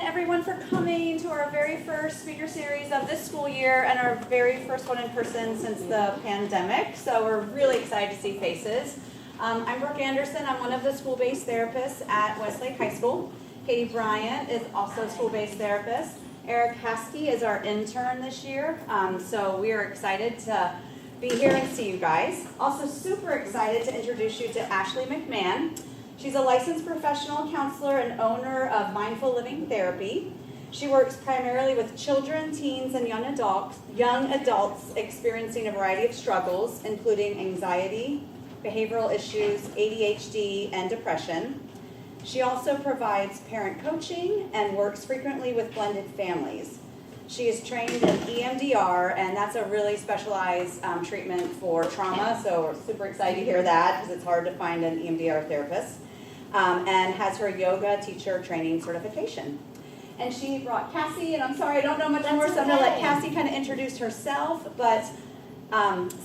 everyone for coming to our very first speaker series of this school year and our very first one in person since the pandemic. So we're really excited to see faces. I'm Brooke Anderson. I'm one of the school-based therapists at Westlake High School. Katie Bryant is also a school-based therapist. Eric Haskey is our intern this year. So we are excited to be here and see you guys. Also super excited to introduce you to Ashley McMahon. She's a licensed professional counselor and owner of Mindful Living Therapy. She works primarily with children, teens, and young adults experiencing a variety of struggles, including anxiety, behavioral issues, ADHD, and depression. She also provides parent coaching and works frequently with blended families. She is trained in EMDR, and that's a really specialized treatment for trauma, so we're super excited to hear that because it's hard to find an EMDR therapist. And has her yoga teacher training certification. And she brought Cassie, and I'm sorry, I don't know much more, so I'm going to let Cassie kind of introduce herself, but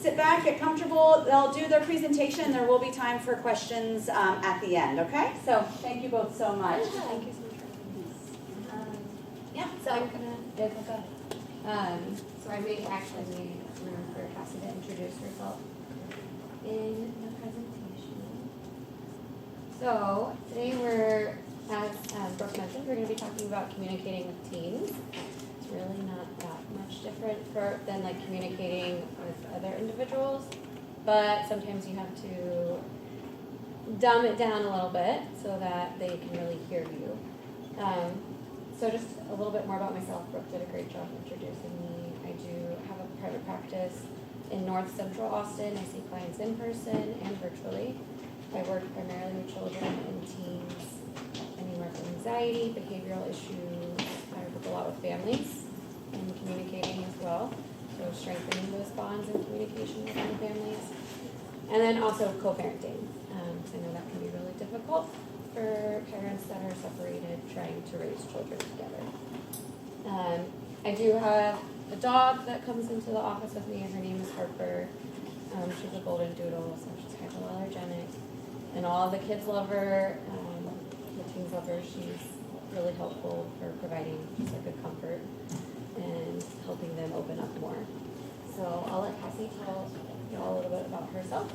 sit back, get comfortable. They'll do their presentation. There will be time for questions at the end, okay? So thank you both so much. Yeah, thank you so much for having me. Yeah, So I'm gonna go. So I made actually made room for Cassie to introduce herself in the presentation. So today we're, as Brooke mentioned, we're going to be talking about communicating with teens. It's really not that much different than like communicating with other individuals, but sometimes you have to dumb it down a little bit so that they can really hear you. So just a little bit more about myself. Brooke did a great job introducing me. I do have a private practice in North Central Austin. I see clients in person and virtually. I work primarily with children and teens, anywhere from anxiety, behavioral issues. I work a lot with families and communicating as well, so strengthening those bonds and communication within families. And then also co-parenting, because I know that can be really difficult for parents that are separated trying to raise children together. I do have a dog that comes into the office with me. Her name is Harper. She's a golden doodle, so she's hypoallergenic. And all the kids love her, the teens love her. She's really helpful for providing just a good comfort and helping them open up more. So I'll let Cassie tell you all a little bit about herself.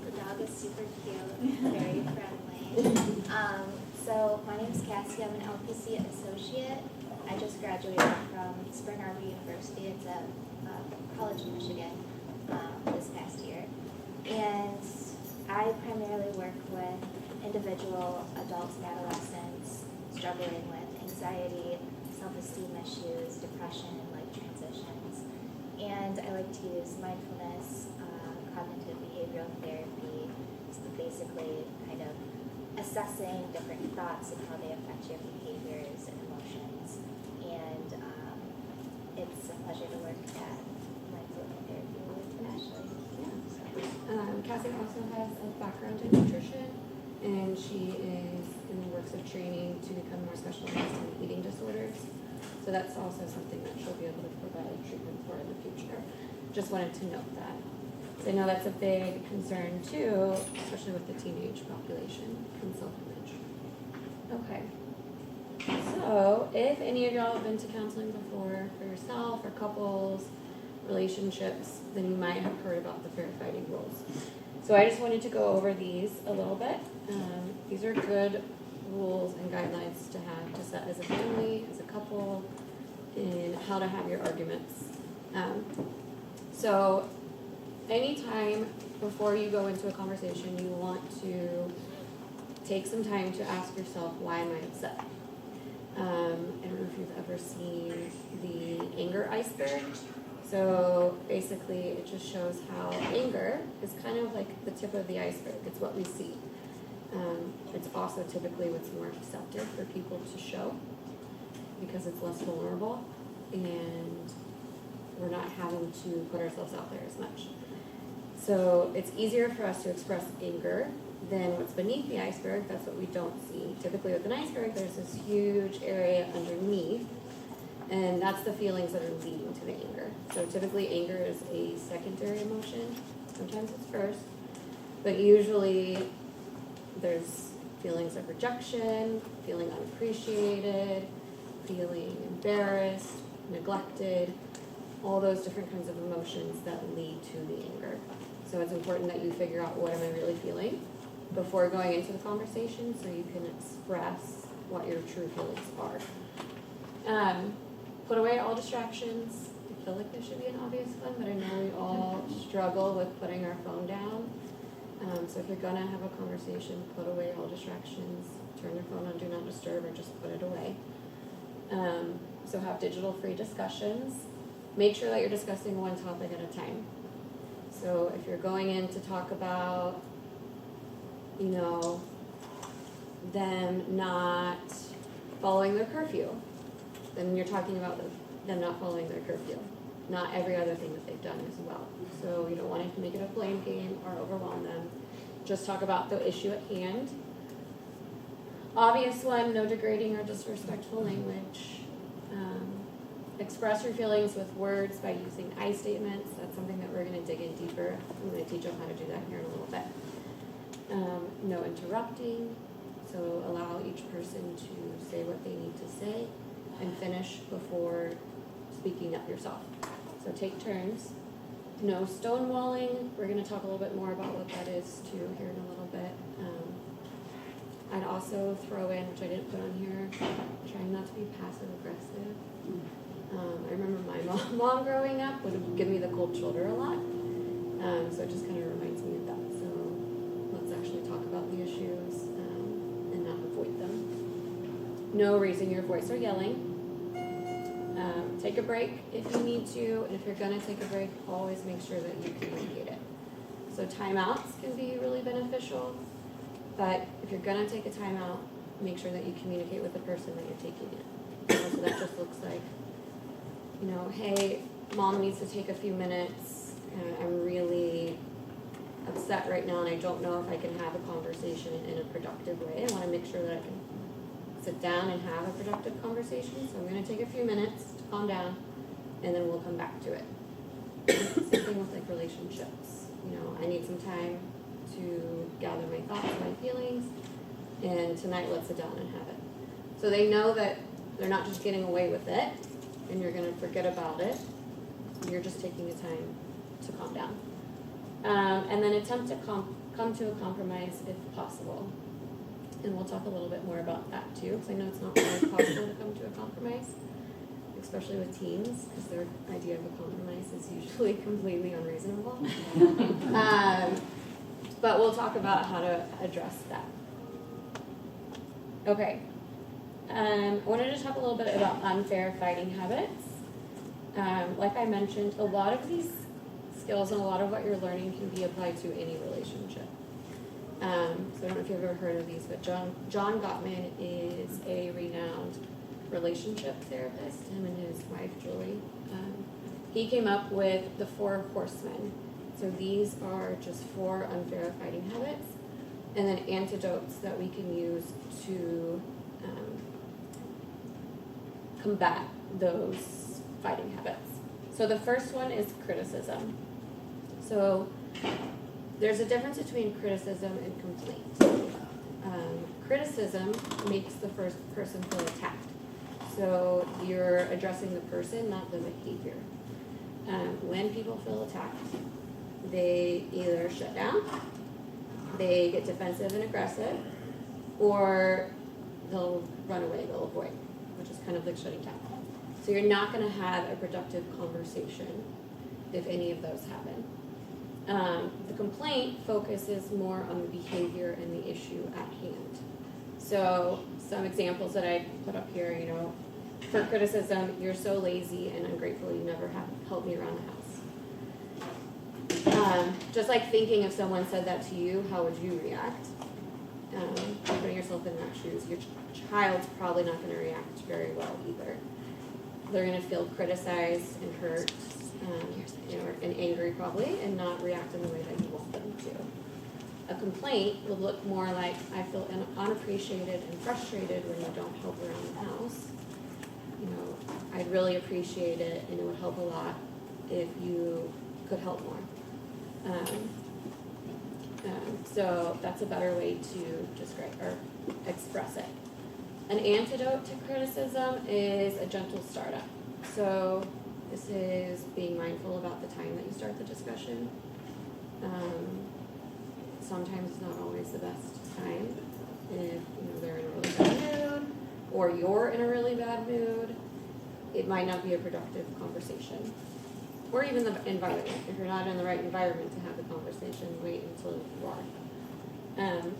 The dog is super cute, very friendly. So my name is Cassie. I'm an LPC associate. I just graduated from Spring Arbor University. It's a college in Michigan this past year. And I primarily work with individual adults and adolescents struggling with anxiety, self-esteem issues, depression, and life transitions. And I like to use mindfulness, cognitive behavioral therapy, so basically kind of assessing different thoughts and how they affect your behaviors and emotions. And it's a pleasure to work at Mindful Therapy with Ashley. Cassie also has a background in nutrition, and she is in the works of training to become more specialized in eating disorders. So that's also something that she'll be able to provide treatment for in the future. Just wanted to note that. So I know that's a big concern too, especially with the teenage population and self-image. Okay. So if any of y'all have been to counseling before for yourself or couples, relationships, then you might have heard about the fair fighting rules. So I just wanted to go over these a little bit. These are good rules and guidelines to have to set as a family, as a couple, in how to have your arguments. So anytime before you go into a conversation, you want to take some time to ask yourself, why am I upset? I don't know if you've ever seen the anger iceberg. So basically it just shows how anger is kind of like the tip of the iceberg. It's what we see. It's also typically what's more receptive for people to show because it's less vulnerable and we're not having to put ourselves out there as much. So it's easier for us to express anger than what's beneath the iceberg. That's what we don't see. Typically with an iceberg, there's this huge area underneath, and that's the feelings that are leading to the anger. So typically anger is a secondary emotion. Sometimes it's first, but usually there's feelings of rejection, feeling unappreciated, feeling embarrassed, neglected, all those different kinds of emotions that lead to the anger. So it's important that you figure out what am I really feeling before going into the conversation so you can express what your true feelings are. Put away all distractions. I feel like this should be an obvious one, but I know we all struggle with putting our phone down. So if you're gonna have a conversation, put away all distractions. Turn your phone on Do Not Disturb or just put it away. So have digital-free discussions. Make sure that you're discussing one topic at a time. So if you're going in to talk about, them not following their curfew, then you're talking about them not following their curfew, not every other thing that they've done as well. So you don't want to make it a blame game or overwhelm them. Just talk about the issue at hand. Obvious one, no degrading or disrespectful language. Express your feelings with words by using I statements. That's something that we're going to dig in deeper. I'm going to teach you how to do that here in a little bit. No interrupting. So allow each person to say what they need to say and finish before speaking up yourself. So take turns. No stonewalling. We're going to talk a little bit more about what that is too here in a little bit. I'd also throw in, which I didn't put on here, trying not to be passive aggressive. I remember my mom growing up would give me the cold shoulder a lot. So it just kind of reminds me of that. So let's actually talk about the issues and not avoid them. No raising your voice or yelling. Take a break if you need to, and if you're going to take a break, always make sure that you communicate it. So timeouts can be really beneficial, but if you're going to take a timeout, make sure that you communicate with the person that you're taking it. So that just looks like, hey, mom needs to take a few minutes, I'm really upset right now and I don't know if I can have a conversation in a productive way. I want to make sure that I can sit down and have a productive conversation, so I'm going to take a few minutes to calm down and then we'll come back to it. Same thing with like relationships. I need some time to gather my thoughts, my feelings, and tonight let's sit down and have it. So they know that they're not just getting away with it and you're going to forget about it. You're just taking the time to calm down. And then attempt to come to a compromise if possible. And we'll talk a little bit more about that too, because I know it's not always possible to come to a compromise, especially with teens, because their idea of a compromise is usually completely unreasonable. But we'll talk about how to address that. Okay. I wanted to talk a little bit about unfair fighting habits. Like I mentioned, a lot of these skills and a lot of what you're learning can be applied to any relationship. So I don't know if you've ever heard of these, but John Gottman is a renowned relationship therapist, him and his wife, Julie. He came up with the 4 horsemen. So these are just 4 unfair fighting habits and then antidotes that we can use to combat those fighting habits. So the first one is criticism. So there's a difference between criticism and complaint. Criticism makes the first person feel attacked. So you're addressing the person, not the behavior. When people feel attacked, they either shut down, they get defensive and aggressive, or they'll run away, they'll avoid, which is kind of like shutting down. So you're not going to have a productive conversation if any of those happen. The complaint focuses more on the behavior and the issue at hand. So some examples that I put up here, for criticism, you're so lazy and ungrateful you never have helped me around the house. Just like thinking if someone said that to you, how would you react? Putting yourself in that shoes, your child's probably not going to react very well either. They're going to feel criticized and hurt, and angry probably, and not react in the way that you want them to. A complaint would look more like, I feel unappreciated and frustrated when you don't help around the house. I'd really appreciate it, and it would help a lot if you could help more. So that's a better way to describe or express it. An antidote to criticism is a gentle startup. So this is being mindful about the time that you start the discussion. Sometimes it's not always the best time if they're in a really bad mood or you're in a really bad mood. It might not be a productive conversation. Or even the environment. If you're not in the right environment to have the conversation, wait until you are.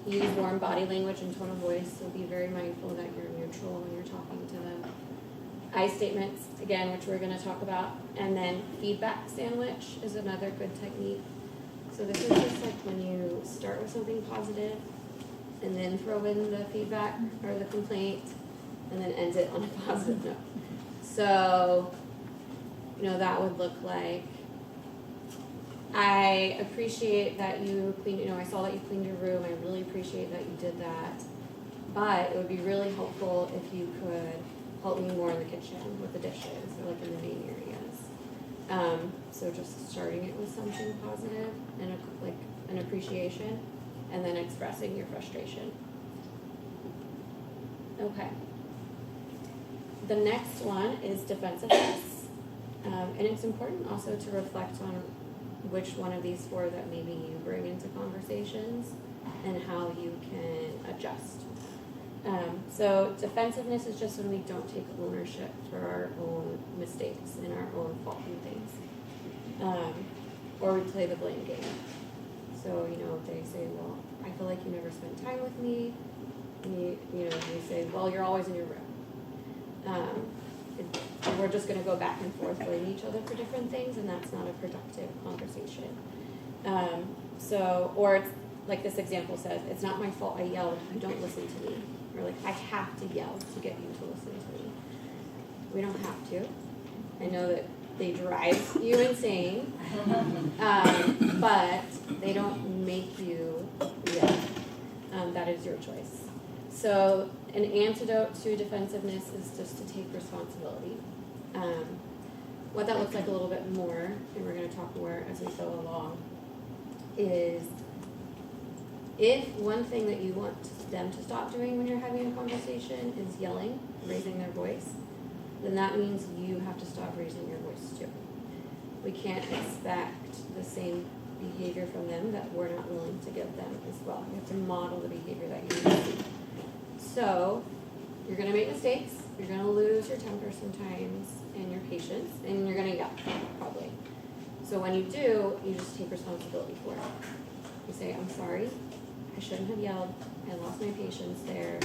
Use warm body language and tone of voice, so be very mindful that you're neutral when you're talking to them. I statements, again, which we're going to talk about. And then feedback sandwich is another good technique. So this is just like when you start with something positive and then throw in the feedback or the complaint and then end it on a positive note. So, that would look like, I appreciate that you cleaned, I saw that you cleaned your room. I really appreciate that you did that. But it would be really helpful if you could help me more in the kitchen with the dishes or like in the main areas. So just starting it with something positive and like an appreciation and then expressing your frustration. Okay. The next one is defensiveness. And it's important also to reflect on which one of these four that maybe you bring into conversations and how you can adjust. So defensiveness is just when we don't take ownership for our own mistakes and our own fault in things. Or we play the blame game. So, they say, well, I feel like you never spend time with me. And you say, well, you're always in your room. And we're just going to go back and forth blaming each other for different things, and that's not a productive conversation. Or it's like this example says, it's not my fault I yelled, you don't listen to me. Or like, I have to yell to get you to listen to me. We don't have to. I know that they drive you insane, but they don't make you yell. That is your choice. So an antidote to defensiveness is just to take responsibility. What that looks like a little bit more, and we're going to talk more as we go along, is if one thing that you want them to stop doing when you're having a conversation is yelling, raising their voice, then that means you have to stop raising your voice too. We can't expect the same behavior from them that we're not willing to give them as well. You have to model the behavior that you need to see. So you're going to make mistakes, you're going to lose your temper sometimes and your patience, and you're going to yell probably. So when you do, you just take responsibility for it. You say, I'm sorry, I shouldn't have yelled, I lost my patience there.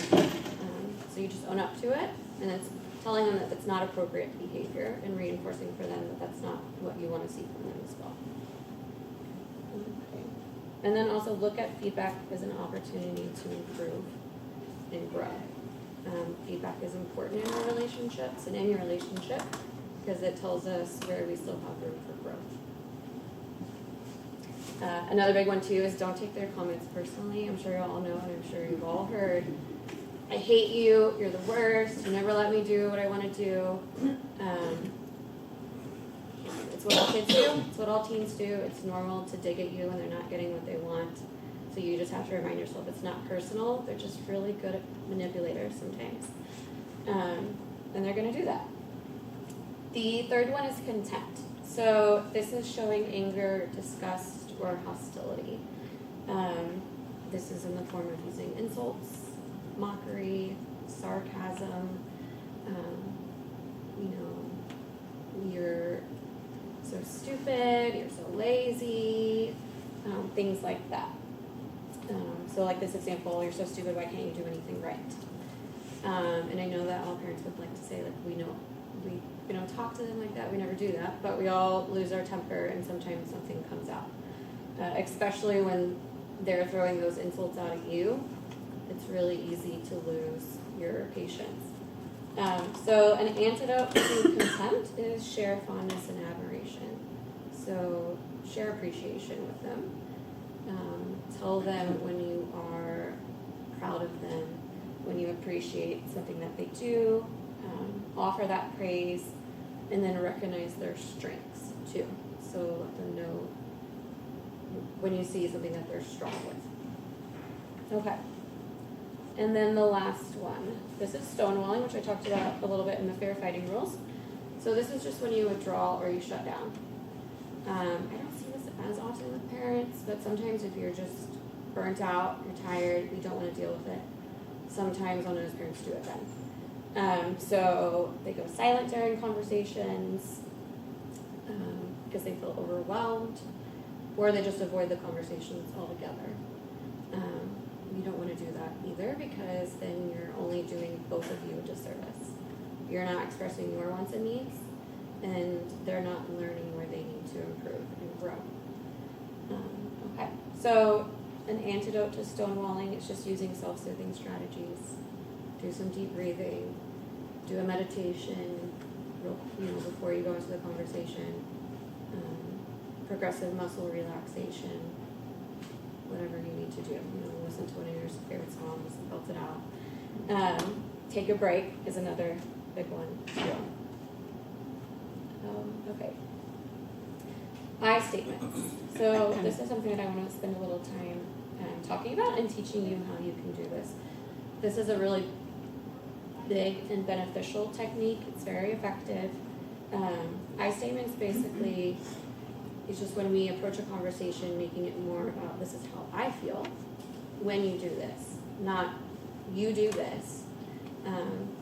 So you just own up to it, and it's telling them that that's not appropriate behavior and reinforcing for them that that's not what you want to see from them as well. Okay. And then also look at feedback as an opportunity to improve and grow. Feedback is important in our relationships and in your relationship because it tells us where we still have room for growth. Another big one too is don't take their comments personally. I'm sure you all know and I'm sure you've all heard, I hate you, you're the worst, you never let me do what I want to do. It's what all kids do, it's what all teens do. It's normal to dig at you when they're not getting what they want. So you just have to remind yourself it's not personal, they're just really good at manipulators sometimes. And they're going to do that. The third one is contempt. So this is showing anger, disgust, or hostility. This is in the form of using insults, mockery, sarcasm, you're so stupid, you're so lazy, things like that. So like this example, you're so stupid, why can't you do anything right? And I know that all parents would like to say, like, we don't talk to them like that, we never do that, but we all lose our temper and sometimes something comes out. Especially when they're throwing those insults out at you, it's really easy to lose your patience. So an antidote to contempt is share fondness and admiration. So share appreciation with them. Tell them when you are proud of them, when you appreciate something that they do, offer that praise, and then recognize their strengths too. So let them know when you see something that they're strong with. Okay. And then the last one, this is stonewalling, which I talked about a little bit in the fair fighting rules. So this is just when you withdraw or you shut down. I don't see this as often with parents, but sometimes if you're just burnt out, you're tired, you don't want to deal with it, sometimes one of those parents do it then. So they go silent during conversations because they feel overwhelmed, or they just avoid the conversations altogether. You don't want to do that either, because then you're only doing both of you a disservice. You're not expressing your wants and needs, and they're not learning where they need to improve and grow. Okay, so an antidote to stonewalling is just using self-soothing strategies. Do some deep breathing, do a meditation before you go into the conversation, progressive muscle relaxation, whatever you need to do. Listen to one of your favorite songs, belt it out. Take a break is another big one too. Okay. I statements. So this is something that I want to spend a little time talking about and teaching you how you can do this. This is a really big and beneficial technique. It's very effective. I statements basically is just when we approach a conversation, making it more about this is how I feel when you do this, not you do this.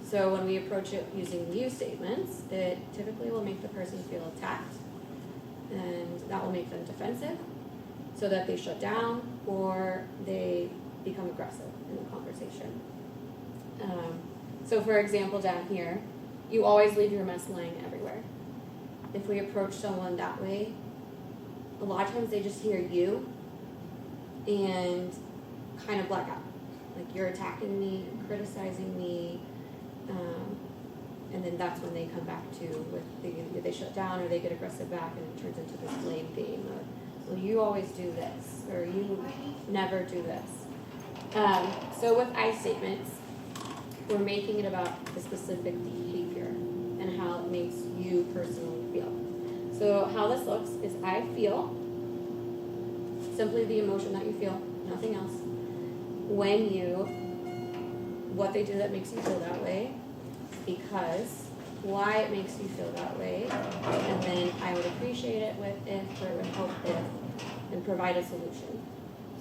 So when we approach it using you statements, it typically will make the person feel attacked, and that will make them defensive so that they shut down or they become aggressive in the conversation. So for example, down here, you always leave your mess laying everywhere. If we approach someone that way, a lot of times they just hear you and kind of black out. Like, you're attacking me, criticizing me, and then that's when they come back to they shut down or they get aggressive back, and it turns into this blame game of, well, you always do this, or you never do this. So with I statements, we're making it about the specific behavior and how it makes you personally feel. So how this looks is I feel, simply the emotion that you feel, nothing else. When what they do that makes you feel that way, because, why it makes you feel that way, and then I would appreciate it with if, or it would help if, and provide a solution.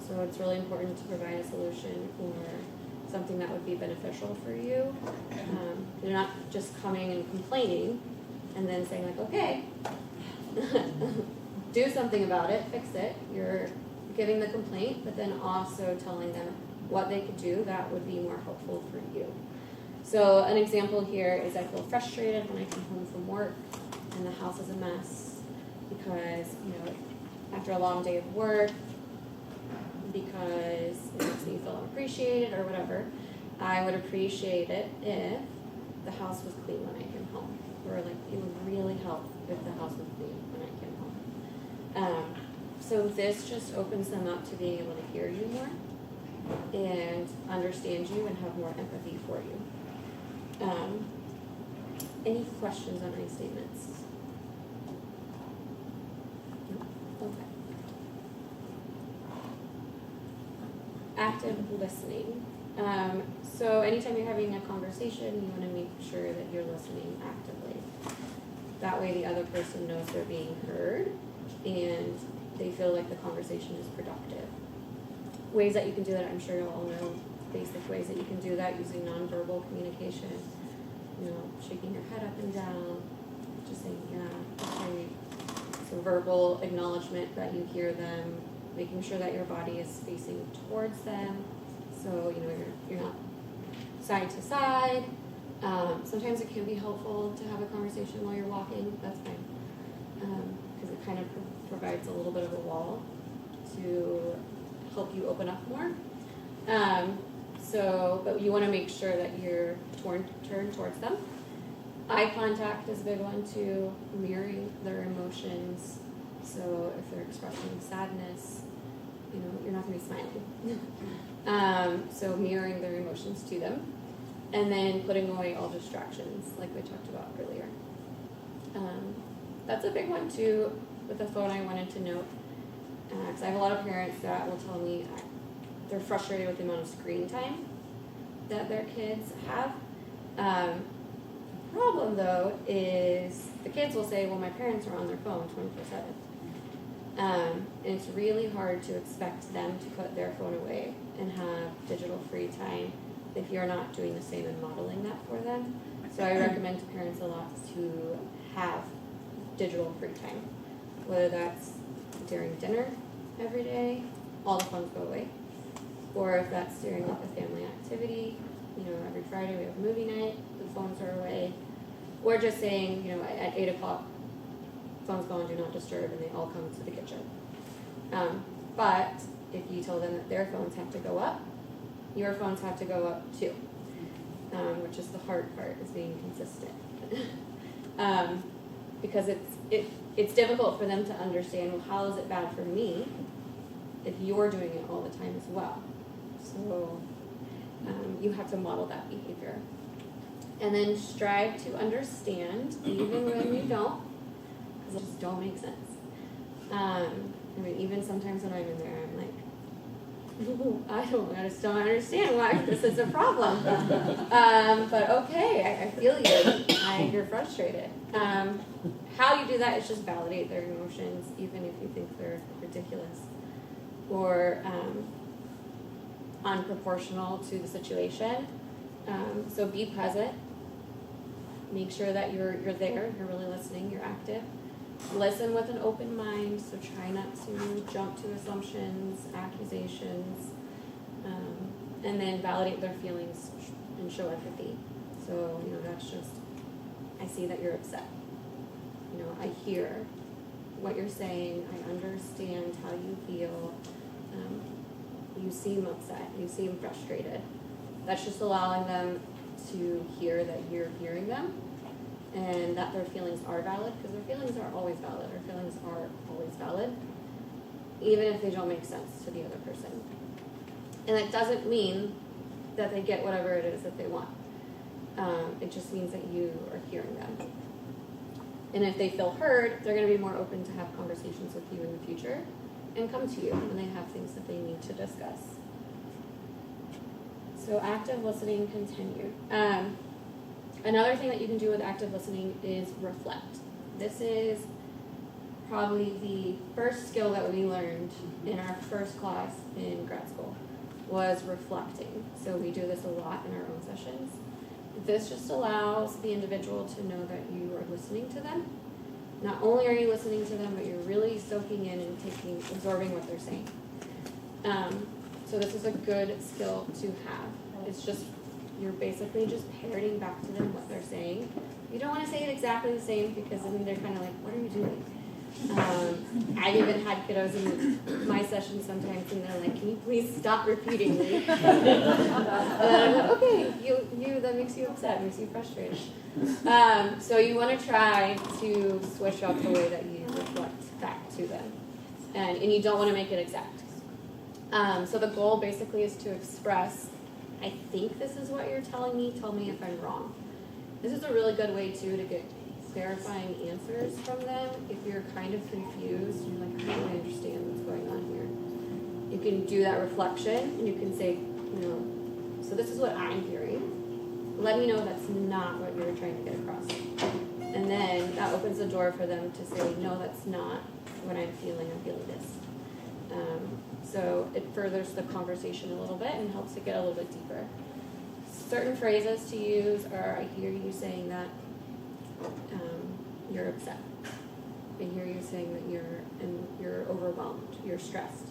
So it's really important to provide a solution or something that would be beneficial for you. You're not just coming and complaining and then saying like, okay, do something about it, fix it. You're giving the complaint, but then also telling them what they could do that would be more helpful for you. So an example here is I feel frustrated when I come home from work and the house is a mess because, after a long day of work, because it makes me feel unappreciated or whatever, I would appreciate it if the house was clean when I came home. Or like, it would really help if the house was clean when I came home. So this just opens them up to being able to hear you more and understand you and have more empathy for you. Any questions on my statements? No? Okay. Active listening. So anytime you're having a conversation, you want to make sure that you're listening actively. That way the other person knows they're being heard and they feel like the conversation is productive. Ways that you can do that, I'm sure you all know basic ways that you can do that using nonverbal communication. Shaking your head up and down, just saying, yeah, okay. So verbal acknowledgement that you hear them, making sure that your body is facing towards them. So, you're not side to side. Sometimes it can be helpful to have a conversation while you're walking. That's fine. Because it kind of provides a little bit of a wall to help you open up more. But you want to make sure that you're turned towards them. Eye contact is a big one too, mirroring their emotions. So if they're expressing sadness, you're not going to be smiling. So mirroring their emotions to them. And then putting away all distractions, like we talked about earlier. That's a big one too. With the phone, I wanted to note, because I have a lot of parents that will tell me they're frustrated with the amount of screen time that their kids have. Problem though is the kids will say, well, my parents are on their phone 24/7. And it's really hard to expect them to put their phone away and have digital free time if you're not doing the same and modeling that for them. So I recommend to parents a lot to have digital free time, whether that's during dinner every day, all the phones go away, or if that's during like a family activity, every Friday we have movie night, the phones are away, or just saying, at 8 o'clock, phones go on do not disturb, and they all come to the kitchen. But if you tell them that their phones have to go up, your phones have to go up too, which is the hard part, is being consistent. Because it's difficult for them to understand, well, how is it bad for me if you're doing it all the time as well? So you have to model that behavior. And then strive to understand, even when you don't, because it just don't make sense. Even sometimes when I'm in there, I'm like, I just don't understand why this is a problem. But okay, I feel you. You're frustrated. How you do that is just validate their emotions, even if you think they're ridiculous or unproportional to the situation. So be present. Make sure that you're there, you're really listening, you're active. Listen with an open mind, so try not to jump to assumptions, accusations, and then validate their feelings and show empathy. So, that's just, I see that you're upset. I hear what you're saying, I understand how you feel. You seem upset, you seem frustrated. That's just allowing them to hear that you're hearing them and that their feelings are valid, because their feelings are always valid. Our feelings are always valid, even if they don't make sense to the other person. And that doesn't mean that they get whatever it is that they want. It just means that you are hearing them. And if they feel heard, they're going to be more open to have conversations with you in the future and come to you when they have things that they need to discuss. So active listening continued. Another thing that you can do with active listening is reflect. This is probably the first skill that we learned in our first class in grad school, was reflecting. So we do this a lot in our own sessions. This just allows the individual to know that you are listening to them. Not only are you listening to them, but you're really soaking in and absorbing what they're saying. So this is a good skill to have. It's just, you're basically just parroting back to them what they're saying. You don't want to say it exactly the same, because then they're kind of like, what are you doing? I've even had kiddos in my sessions sometimes, and they're like, can you please stop repeating me? And I'm like, okay, you that makes you upset, makes you frustrated. So you want to try to switch up the way that you reflect back to them. And you don't want to make it exact. So the goal basically is to express, I think this is what you're telling me, tell me if I'm wrong. This is a really good way too to get clarifying answers from them. If you're kind of confused, you're like, I don't really understand what's going on here. You can do that reflection, and you can say, so this is what I'm hearing. Let me know that's not what you're trying to get across. And then that opens the door for them to say, no, that's not what I'm feeling this. So it furthers the conversation a little bit and helps it get a little bit deeper. Certain phrases to use are, I hear you saying that you're upset. I hear you saying that you're overwhelmed, you're stressed.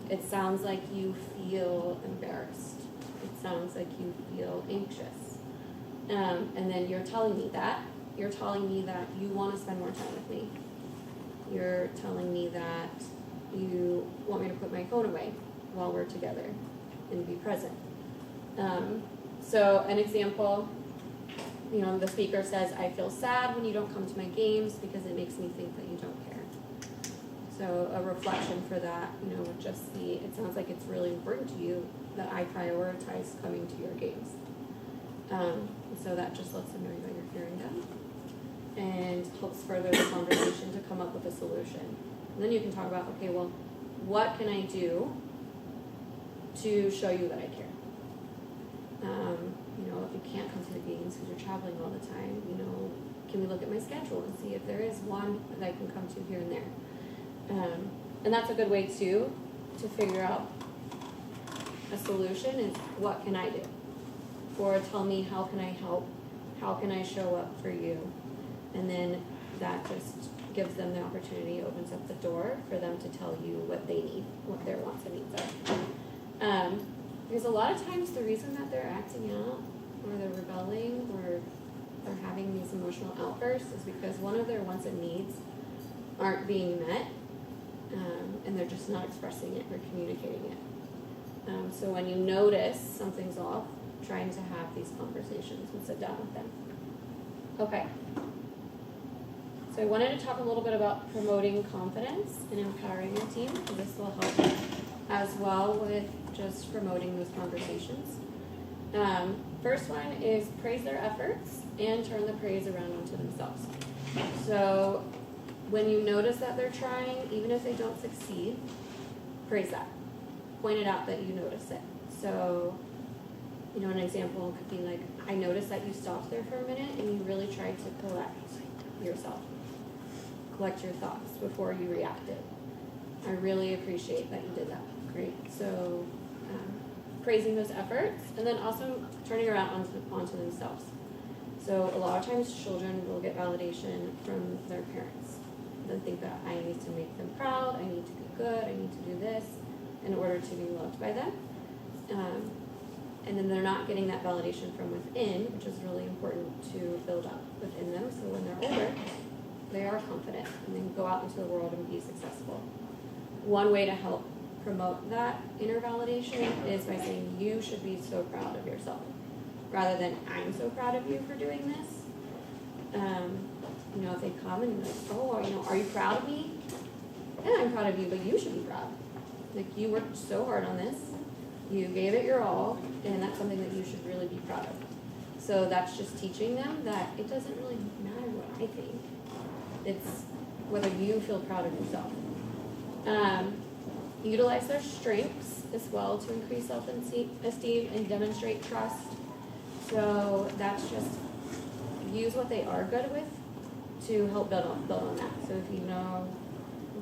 It sounds like you feel embarrassed. It sounds like you feel anxious. And then you're telling me that. You're telling me that you want to spend more time with me. You're telling me that you want me to put my phone away while we're together and be present. So an example, the speaker says, I feel sad when you don't come to my games because it makes me think that you don't care. So a reflection for that, would just be, it sounds like it's really important to you that I prioritize coming to your games. So that just lets them know that you're hearing them and helps further the conversation to come up with a solution. And then you can talk about, okay, well, what can I do to show you that I care? If you can't come to the games because you're traveling all the time, can we look at my schedule and see if there is one that I can come to here and there? And that's a good way too to figure out a solution is what can I do? Or tell me how can I help? How can I show up for you? And then that just gives them the opportunity, opens up the door for them to tell you what they need, what their wants and needs are. Because a lot of times the reason that they're acting out or they're rebelling or they're having these emotional outbursts is because one of their wants and needs aren't being met, and they're just not expressing it or communicating it. So when you notice something's off, trying to have these conversations and sit down with them. Okay. So I wanted to talk a little bit about promoting confidence and empowering your team, because this will help as well with just promoting those conversations. First one is praise their efforts and turn the praise around onto themselves. So when you notice that they're trying, even if they don't succeed, praise that. Point it out that you notice it. So, an example could be like, I noticed that you stopped there for a minute and you really tried to collect yourself. Collect your thoughts before you reacted. I really appreciate that you did that. Great. So, praising those efforts, and then also turning around onto themselves. So a lot of times children will get validation from their parents. They think that I need to make them proud, I need to be good, I need to do this in order to be loved by them. And then they're not getting that validation from within, which is really important to build up within them. So when they're older, they are confident and then go out into the world and be successful. One way to help promote that inner validation is by saying you should be so proud of yourself, rather than I'm so proud of you for doing this. If they come and like, oh, are you proud of me? Yeah, I'm proud of you, but you should be proud. Like, you worked so hard on this, you gave it your all, and that's something that you should really be proud of. So that's just teaching them that it doesn't really matter what I think. It's whether you feel proud of yourself. Utilize their strengths as well to increase self-esteem and demonstrate trust. So that's just use what they are good with to help build on that. So if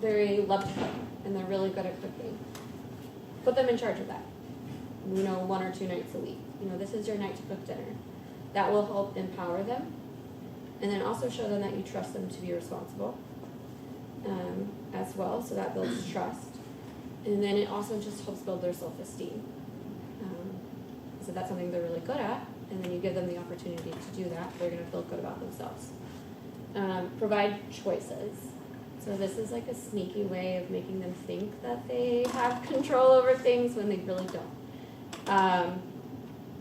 they love to cook and they're really good at cooking, put them in charge of that. 1 or 2 nights a week. This is your night to cook dinner. That will help empower them, and then also show them that you trust them to be responsible as well. So that builds trust. And then it also just helps build their self-esteem. So that's something they're really good at, and then you give them the opportunity to do that, they're going to feel good about themselves. Provide choices. So this is like a sneaky way of making them think that they have control over things when they really don't.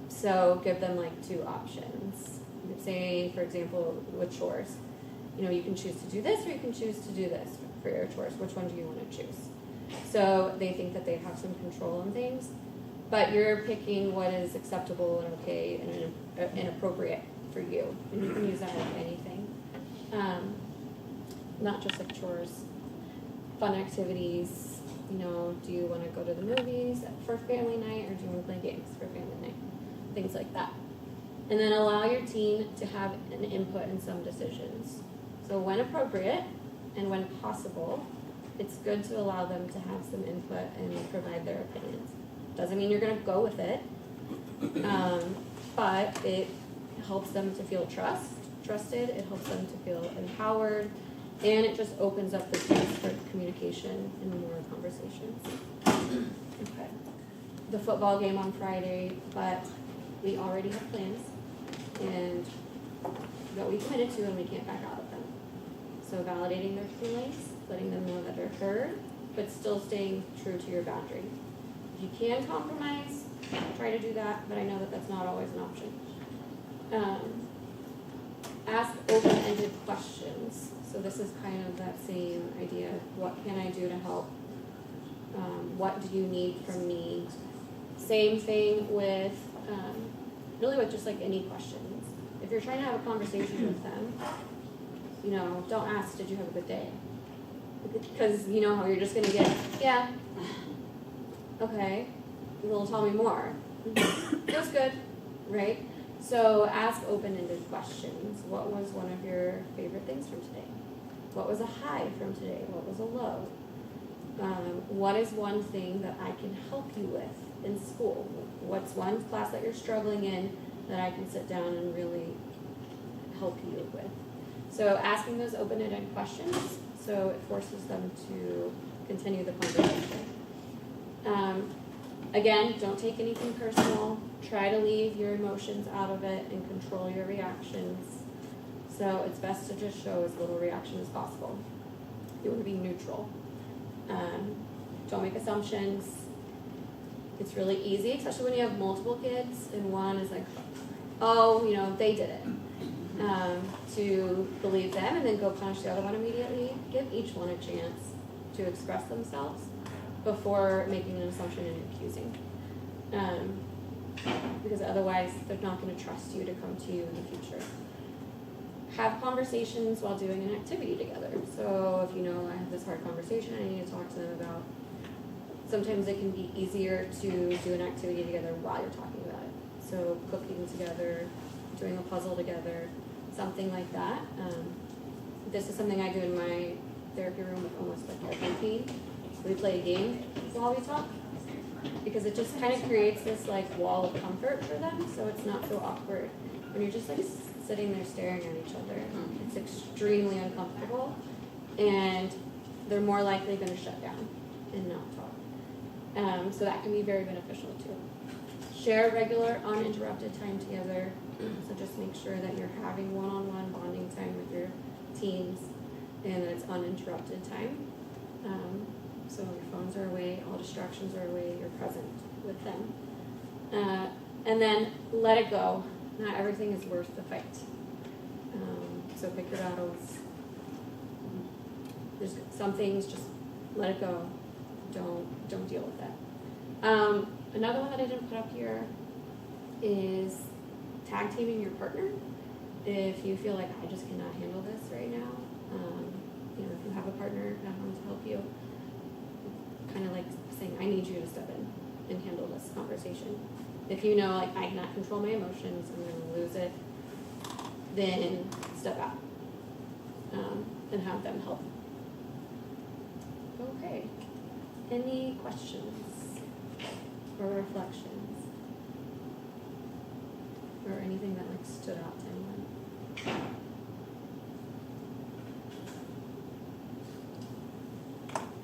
So give them like 2 options. Say, for example, with chores. You can choose to do this or you can choose to do this for your chores. Which one do you want to choose? So they think that they have some control on things, but you're picking what is acceptable and okay and appropriate for you. And you can use that with anything. Not just like chores, fun activities. Do you want to go to the movies for family night, or do you want to play games for family night? Things like that. And then allow your teen to have an input in some decisions. So when appropriate and when possible, it's good to allow them to have some input and provide their opinions. Doesn't mean you're going to go with it, but it helps them to feel trusted. It helps them to feel empowered, and it just opens up the space for communication and more conversations. Okay. The football game on Friday, but we already have plans, and that we committed to, and we can't back out of them. So validating their feelings, letting them know that they're heard, but still staying true to your boundary. If you can compromise, try to do that, but I know that that's not always an option. Ask open-ended questions. So this is kind of that same idea of what can I do to help? What do you need from me? Same thing with, really with just like any questions. If you're trying to have a conversation with them, don't ask, did you have a good day? Because you know how you're just going to get, yeah, okay, well, tell me more. Feels good. right? So ask open-ended questions. What was one of your favorite things from today? What was a high from today? What was a low? What is one thing that I can help you with in school? What's one class that you're struggling in that I can sit down and really help you with? So asking those open-ended questions, so it forces them to continue the conversation. Again, don't take anything personal. Try to leave your emotions out of it and control your reactions. So it's best to just show as little reaction as possible. You want to be neutral. Don't make assumptions. It's really easy, especially when you have multiple kids and one is like, oh, they did it. To believe them and then go punish the other one immediately. Give each one a chance to express themselves before making an assumption and accusing. Because otherwise they're not going to trust you to come to you in the future. Have conversations while doing an activity together. So if I have this hard conversation I need to talk to them about, sometimes it can be easier to do an activity together while you're talking about it. So cooking together, doing a puzzle together, something like that. This is something I do in my therapy room with almost like every teen. We play a game while we talk because it just kind of creates this like wall of comfort for them, so it's not so awkward when you're just like sitting there staring at each other. It's extremely uncomfortable, and they're more likely going to shut down and not talk. So that can be very beneficial too. Share regular uninterrupted time together. So just make sure that you're having one-on-one bonding time with your teens and that it's uninterrupted time. So your phones are away, all distractions are away, you're present with them. And then let it go. Not everything is worth the fight. So pick your battles. There's some things, just let it go. Don't deal with that. Another one that I didn't put up here is tag teaming your partner. If you feel like I just cannot handle this right now, if you have a partner at home to help you, kind of like saying, I need you to step in and handle this conversation. If you know like I cannot control my emotions, I'm going to lose it, then step out and have them help. Okay. Any questions or reflections or anything that like stood out to anyone?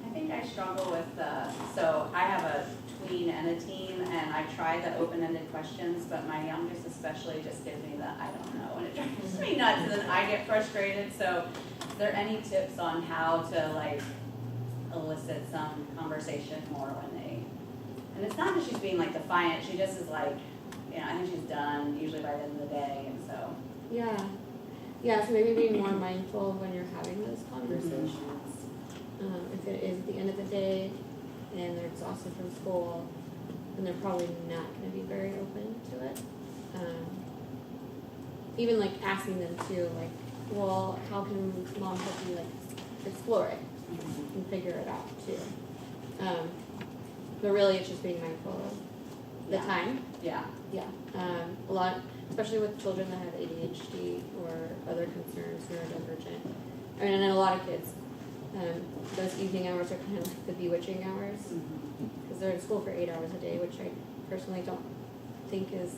I think I struggle with so I have a tween and a teen, and I try the open-ended questions, but my youngest especially just gives me the I don't know, and it drives me nuts, and then I get frustrated. So is there any tips on how to like elicit some conversation more when they, and it's not that she's being like defiant, she just is like, I think she's done usually by the end of the day, and so. Yeah, so maybe being more mindful when you're having those conversations. If it is at the end of the day and they're exhausted from school, then they're probably not going to be very open to it. Even like asking them to like, well, how can mom help you like explore it and figure it out too? But really, it's just being mindful of the time. Yeah. A lot, especially with children that have ADHD or other concerns, neurodivergent. And a lot of kids, those evening hours are kind of like the bewitching hours because they're in school for 8 hours a day, which I personally don't think is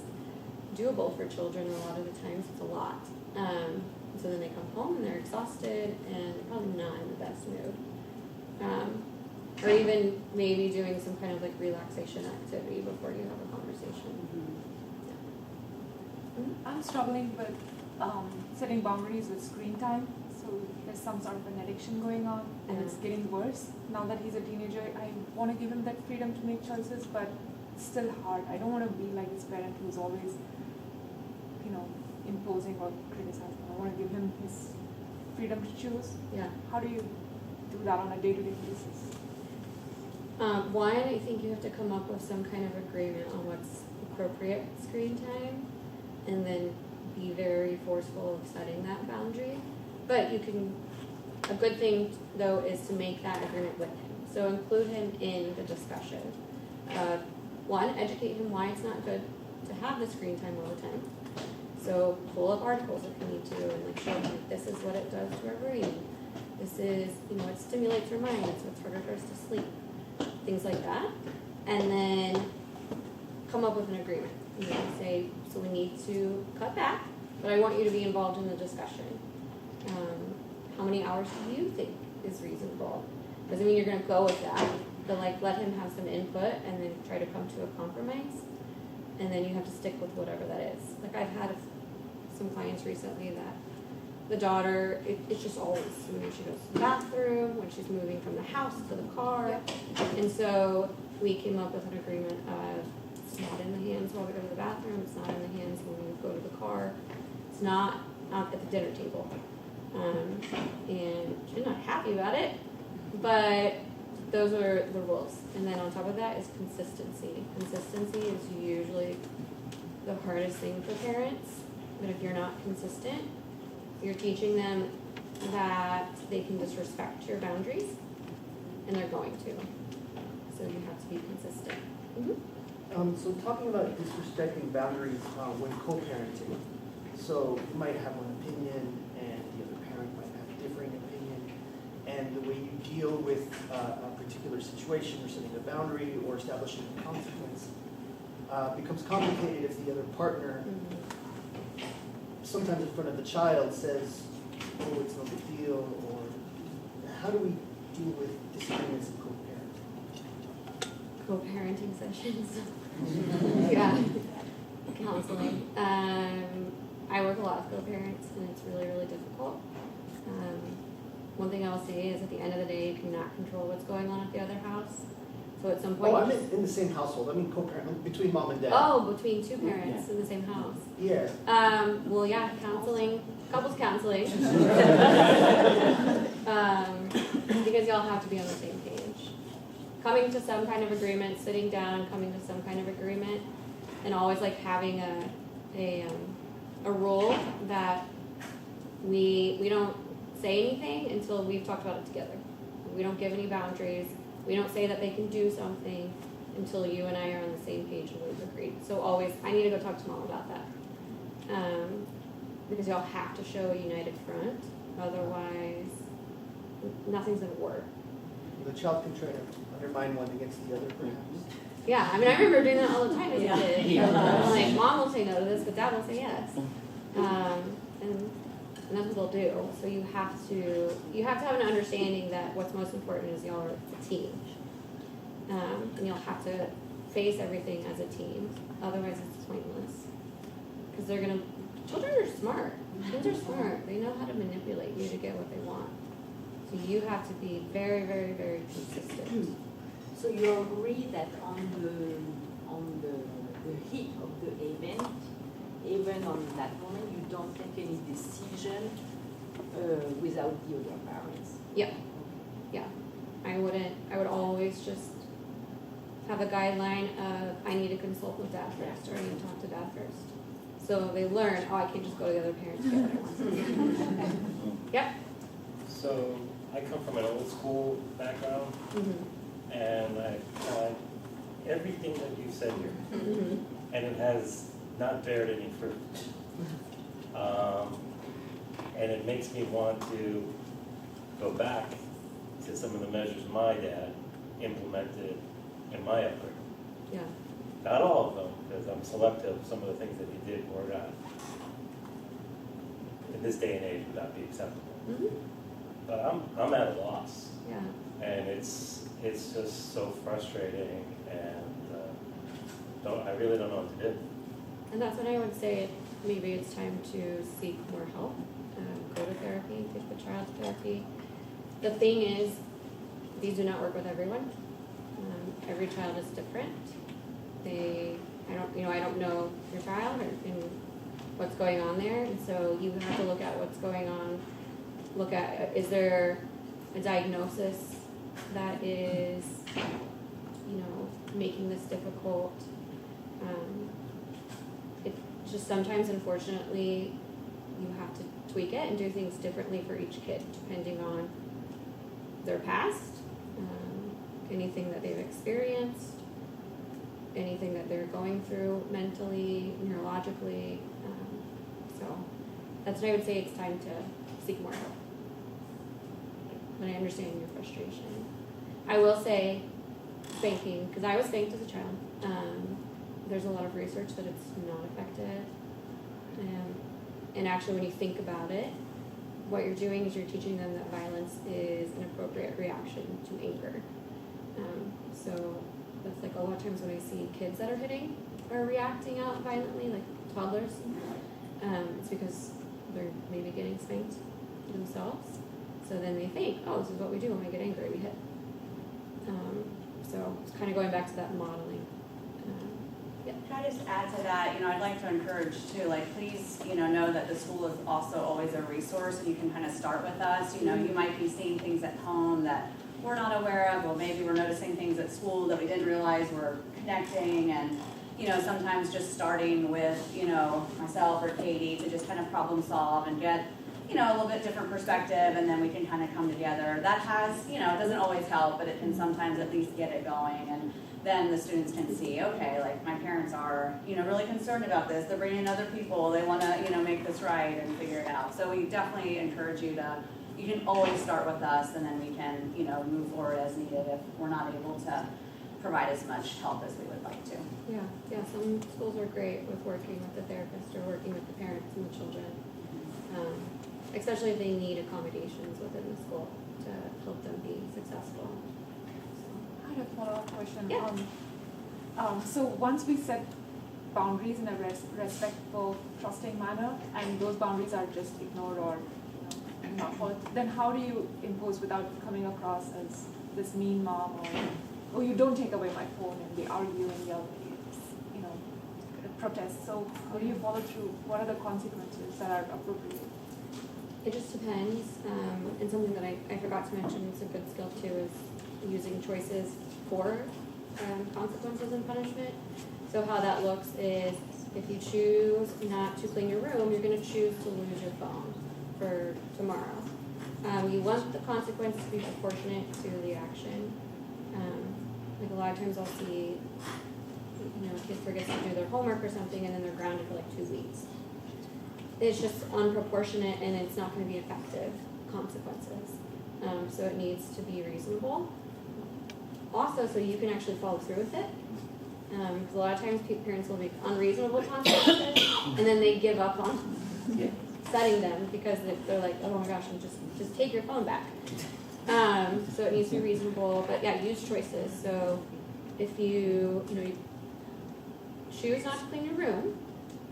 doable for children. A lot of the times it's a lot. So then they come home and they're exhausted and they're probably not in the best mood. Or even maybe doing some kind of like relaxation activity before you have a conversation. I'm struggling with setting boundaries with screen time. So there's some sort of an addiction going on, and it's getting worse. Now that he's a teenager, I want to give him that freedom to make choices, but it's still hard. I don't want to be like his parent who's always, imposing or criticizing. I want to give him his freedom to choose. Yeah. How do you do that on a day-to-day basis? One, I think you have to come up with some kind of agreement on what's appropriate screen time, and then be very forceful of setting that boundary. But a good thing though is to make that agreement with him. So include him in the discussion. One, educate him why it's not good to have the screen time all the time. So pull up articles if you need to and like show them like, this is what it does to our brain. This is, it stimulates our mind. It's what's harder for us to sleep. Things like that. And then come up with an agreement. Say, so we need to cut back, but I want you to be involved in the discussion. How many hours do you think is reasonable? Doesn't mean you're going to go with that, but like let him have some input and then try to come to a compromise. And then you have to stick with whatever that is. Like I've had some clients recently that the daughter, it's just always when she goes to the bathroom, when she's moving from the house to the car. Yep. And so we came up with an agreement of it's not in the hands while we go to the bathroom, it's not in the hands when we go to the car, it's not at the dinner table. And she's not happy about it, but those are the rules. And then on top of that is consistency. Consistency is usually the hardest thing for parents, but if you're not consistent, you're teaching them that they can disrespect your boundaries, and they're going to. So you have to be consistent. Mm-hmm. So talking about disrespecting boundaries when co-parenting, so you might have one opinion and the other parent might have a differing opinion, and the way you deal with a particular situation or setting a boundary or establishing a consequence becomes complicated if the other partner, sometimes in front of the child, says, oh, it's no big deal, or how do we deal with disagreements in co-parenting? Co-parenting sessions. Yeah. Counseling. I work a lot with co-parents, and it's really, really difficult. One thing I will say is at the end of the day, you cannot control what's going on at the other house. So at some point... Oh, I'm in the same household. I mean co-parent, between mom and dad. Oh, between two parents in the same house. Yeah. Well, yeah, counseling, couples counseling. Because y'all have to be on the same page. Coming to some kind of agreement, sitting down, coming to some kind of agreement, and always like having a rule that we don't say anything until we've talked about it together. We don't give any boundaries. We don't say that they can do something until you and I are on the same page and we've agreed. So always, I need to go talk to mom about that. Because y'all have to show a united front. Otherwise, nothing's going to work. The child can try to undermine one against the other, perhaps. Yeah, I mean, I remember doing that all the time as a kid. Yeah. Like, mom will say no to this, but dad will say yes. And that's what they'll do. So you have to have an understanding that what's most important is y'all are a team. And you'll have to face everything as a team. Otherwise, it's pointless. Because children are smart. Kids are smart. They know how to manipulate you to get what they want. So you have to be very, very, very consistent. So you agree that on the heat of the event, even on that moment, you don't take any decision without the other parents. Yep. Yeah. I would always just have a guideline of I need to consult with dad first, or I need to talk to dad first. So they learn, I can't just go to the other parents together. Yep. So I come from an old school background, and I find everything that you said here, and it has not bared any fruit. And it makes me want to go back to some of the measures my dad implemented in my upbringing. Yeah. Not all of them, because I'm selective. Some of the things that he did were not, in this day and age, would not be acceptable. But I'm at a loss. Yeah. And it's just so frustrating, and I really don't know what to do. And that's when I would say maybe it's time to seek more help, go to therapy, take the child to therapy. The thing is, these do not work with everyone. Every child is different. I don't know your child and what's going on there, and so you have to look at what's going on. Look at, is there a diagnosis that is, making this difficult? It just sometimes, unfortunately, you have to tweak it and do things differently for each kid, depending on their past, anything that they've experienced. anything that they're going through mentally, neurologically. So that's when I would say it's time to seek more help. But I understand your frustration. I will say spanking, because I was spanked as a child. There's a lot of research that it's not effective. And actually when you think about it, what you're doing is you're teaching them that violence is an appropriate reaction to anger. So that's like a lot of times when I see kids that are hitting or reacting out violently, like toddlers, it's because they're maybe getting spanked themselves. So then they think, oh, this is what we do when we get angry, we hit. So it's kind of going back to that modeling. Can I just add to that, I'd like to encourage too, like, please, know that the school is also always a resource, and you can kind of start with us. You might be seeing things at home that we're not aware of, or maybe we're noticing things at school that we didn't realize were connecting, and, sometimes just starting with, myself or Katie to just kind of problem solve and get, a little bit different perspective, and then we can kind of come together. That has, it doesn't always help, but it can sometimes at least get it going, and then the students can see, okay, like my parents are, really concerned about this. They're bringing in other people. They want to, make this right and figure it out. So we definitely encourage you can always start with us, and then we can, move forward as needed if we're not able to provide as much help as we would like to. Yeah, some schools are great with working with the therapist or working with the parents and the children, especially if they need accommodations within the school to help them be successful. I had a follow-up question. Yeah. So once we set boundaries in a respectful, trusting manner, and those boundaries are just ignored or not followed, then how do you impose without coming across as this mean mom, or oh, you don't take away my phone, and they argue and yell, protest. So how do you follow through? What are the consequences that are appropriate? It just depends. And something that I forgot to mention, it's a good skill too, is using choices for consequences and punishment. So how that looks is if you choose not to clean your room, you're going to choose to lose your phone for tomorrow. You want the consequence to be proportionate to the action. Like a lot of times I'll see, kids forget to do their homework or something, and then they're grounded for like 2 weeks. It's just unproportionate, and it's not going to be effective consequences. So it needs to be reasonable. Also, so you can actually follow through with it. Because a lot of times parents will make unreasonable consequences, and then they give up on setting them because they're like, oh my gosh, and just take your phone back. So it needs to be reasonable, but yeah, use choices. So if you choose not to clean your room,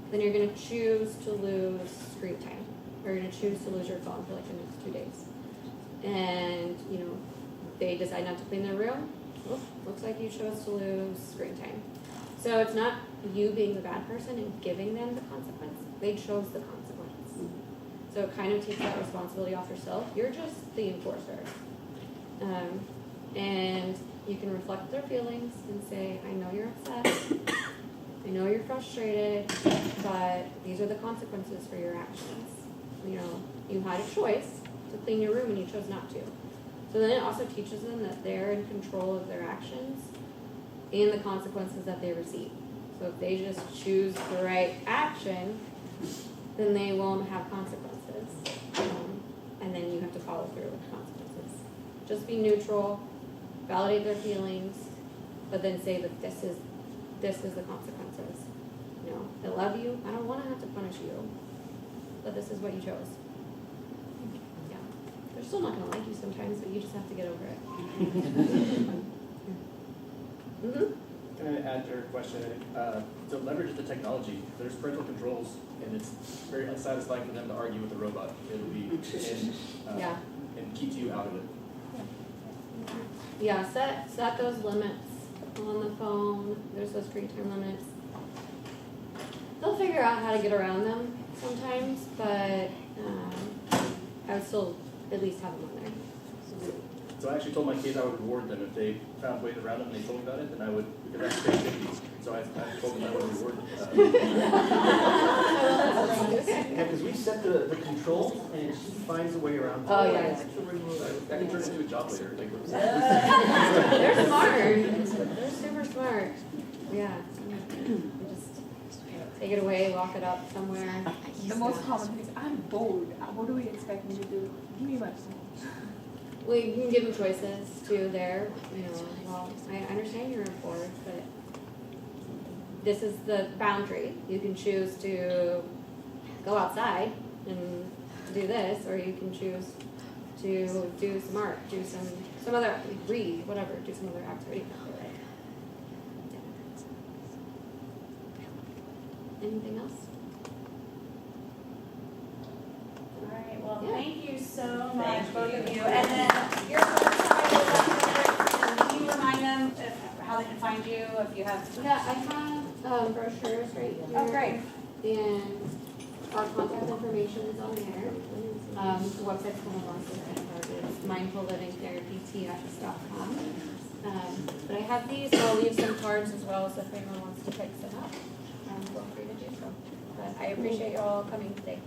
then you're going to choose to lose screen time, or you're going to choose to lose your phone for like the next 2 days. And they decide not to clean their room. Oh, looks like you chose to lose screen time. So it's not you being the bad person and giving them the consequence. They chose the consequence. So it kind of takes that responsibility off yourself. You're just the enforcer. And you can reflect their feelings and say, I know you're upset. I know you're frustrated, but these are the consequences for your actions. You had a choice to clean your room and you chose not to. So then it also teaches them that they're in control of their actions and the consequences that they receive. So if they just choose the right action, then they won't have consequences. And then you have to follow through with the consequences. Just be neutral, validate their feelings, but then say that this is the consequences. I love you. I don't want to have to punish you, but this is what you chose. Yeah, they're still not going to like you sometimes, but you just have to get over it. Can I add to your question? To leverage the technology, there's parental controls, and it's very unsatisfying for them to argue with a robot. It'll be and keeps you out of it. Yeah, set those limits on the phone. There's those screen time limits. They'll figure out how to get around them sometimes, but I would still at least have them on there. So I actually told my kids I would reward them if they found ways around it and they told me about it, then I would, because that's very 50. So I told them I would reward them. Yeah, because we set the control, and she finds a way around. Oh, yeah. That can turn into a job later. They're smart. They're super smart. Yeah. You just take it away, walk it up somewhere. The most common thing is, I'm bored. What do we expect me to do? Give me my phone. Well, you can give them choices too there, you know, well, I understand you're bored, but this is the boundary. You can choose to go outside and do this, or you can choose to do some art, do some other, read, whatever, do some other activity. Anything else? All right, well, Yeah. thank you so much, both of you. And then your website is up there. Can you remind them how they can find you if you have? Yeah, I have brochures right here. Oh, great. And our contact information is on there. The website's kind of long, so it's mindfullivingtherapytx.com. But I have these, I'll leave some cards as well, so if anyone wants to pick some up, feel free to do so. But I appreciate you all coming today.